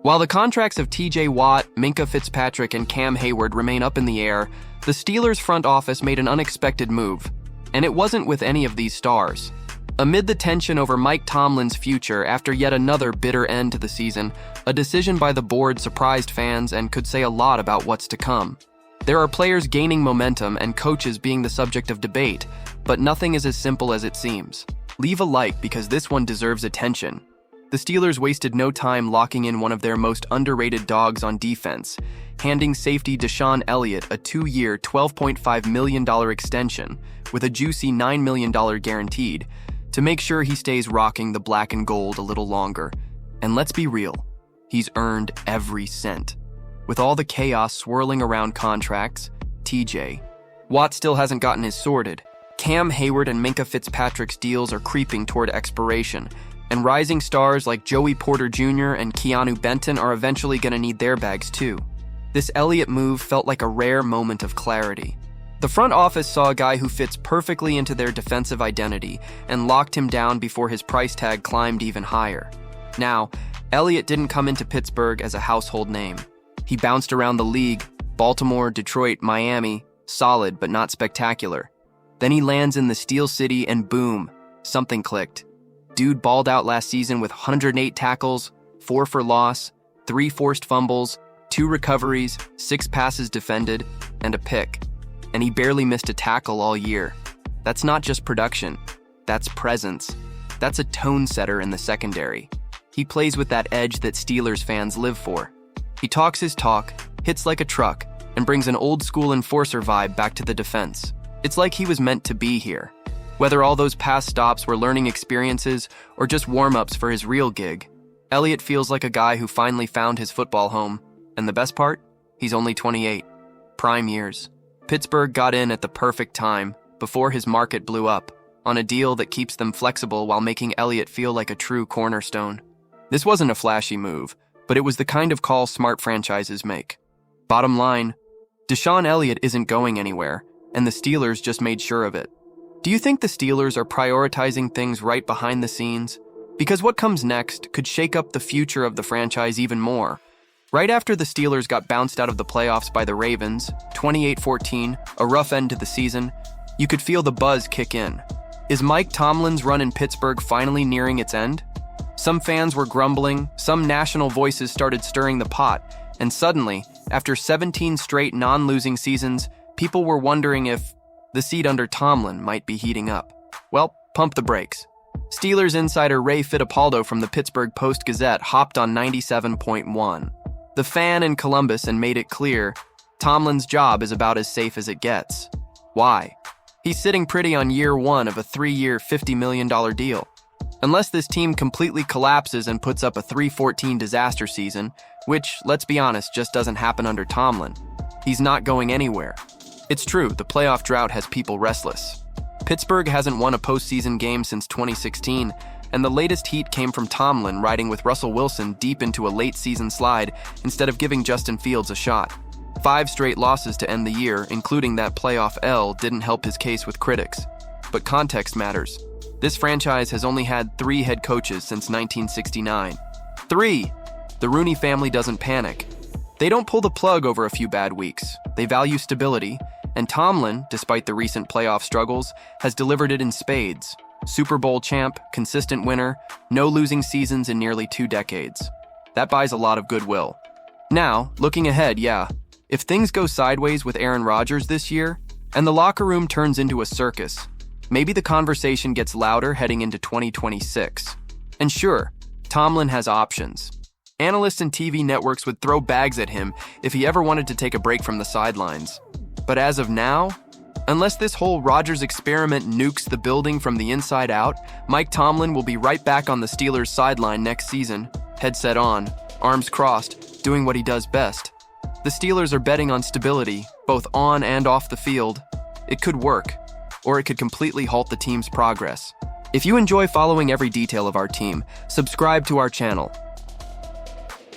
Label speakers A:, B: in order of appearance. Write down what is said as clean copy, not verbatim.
A: While the contracts of TJ Watt, Minkah Fitzpatrick, and Cam Hayward remain up in the air, the Steelers' front office made an unexpected move, and it wasn't with any of these stars. Amid the tension over Mike Tomlin's future after yet another bitter end to the season, a decision by the board surprised fans and could say a lot about what's to come. There are players gaining momentum and coaches being the subject of debate, but nothing is as simple as it seems. Leave a like because this one deserves attention. The Steelers wasted no time locking in one of their most underrated dogs on defense, handing safety Deshaun Elliot a 2-year, $12.5 million extension with a juicy $9 million guaranteed to make sure he stays rocking the black and gold a little longer. And let's be real, he's earned every cent. With all the chaos swirling around contracts, TJ Watt still hasn't gotten his sorted. Cam Hayward and Minkah Fitzpatrick's deals are creeping toward expiration, and rising stars like Joey Porter Jr. and Keanu Benton are eventually going to need their bags too. This Elliott move felt like a rare moment of clarity. The front office saw a guy who fits perfectly into their defensive identity and locked him down before his price tag climbed even higher. Now, Elliott didn't come into Pittsburgh as a household name. He bounced around the league, Baltimore, Detroit, Miami, solid but not spectacular. Then he lands in the Steel City and boom, something clicked. Dude balled out last season with 108 tackles, 4 for loss, 3 forced fumbles, 2 recoveries, 6 passes defended, and a pick. And he barely missed a tackle all year. That's not just production, that's presence. That's a tone setter in the secondary. He plays with that edge that Steelers fans live for. He talks his talk, hits like a truck, and brings an old school enforcer vibe back to the defense. It's like he was meant to be here. Whether all those past stops were learning experiences or just warm-ups for his real gig, Elliott feels like a guy who finally found his football home. And the best part? He's only 28. Prime years. Pittsburgh got in at the perfect time, before his market blew up, on a deal that keeps them flexible while making Elliott feel like a true cornerstone. This wasn't a flashy move, but it was the kind of call smart franchises make. Bottom line, Deshaun Elliot isn't going anywhere, and the Steelers just made sure of it. Do you think the Steelers are prioritizing things right behind the scenes? Because what comes next could shake up the future of the franchise even more. Right after the Steelers got bounced out of the playoffs by the Ravens, 28-14, a rough end to the season, you could feel the buzz kick in. Is Mike Tomlin's run in Pittsburgh finally nearing its end? Some fans were grumbling, some national voices started stirring the pot, and suddenly, after 17 straight non-losing seasons, people were wondering if the seat under Tomlin might be heating up. Well, pump the brakes. Steelers insider Ray Fittipaldo from the Pittsburgh Post-Gazette hopped on 97.1. The Fan in Columbus and made it clear, Tomlin's job is about as safe as it gets. Why? He's sitting pretty on year 1 of a 3-year, $50 million deal. Unless this team completely collapses and puts up a 3-14 disaster season, which, let's be honest, just doesn't happen under Tomlin, he's not going anywhere. It's true, the playoff drought has people restless. Pittsburgh hasn't won a postseason game since 2016, and the latest heat came from Tomlin riding with Russell Wilson deep into a late-season slide instead of giving Justin Fields a shot. 5 straight losses to end the year, including that playoff L, didn't help his case with critics. But context matters. This franchise has only had 3 head coaches since 1969. 3! The Rooney family doesn't panic. They don't pull the plug over a few bad weeks. They value stability, and Tomlin, despite the recent playoff struggles, has delivered it in spades. Super Bowl champ, consistent winner, no losing seasons in nearly 2 decades. That buys a lot of goodwill. Now, looking ahead, if things go sideways with Aaron Rodgers this year, and the locker room turns into a circus, maybe the conversation gets louder heading into 2026. And sure, Tomlin has options. Analysts and TV networks would throw bags at him if he ever wanted to take a break from the sidelines. But as of now, unless this whole Rodgers experiment nukes the building from the inside out, Mike Tomlin will be right back on the Steelers' sideline next season, headset on, arms crossed, doing what he does best. The Steelers are betting on stability, both on and off the field. It could work, or it could completely halt the team's progress. If you enjoy following every detail of our team, subscribe to our channel.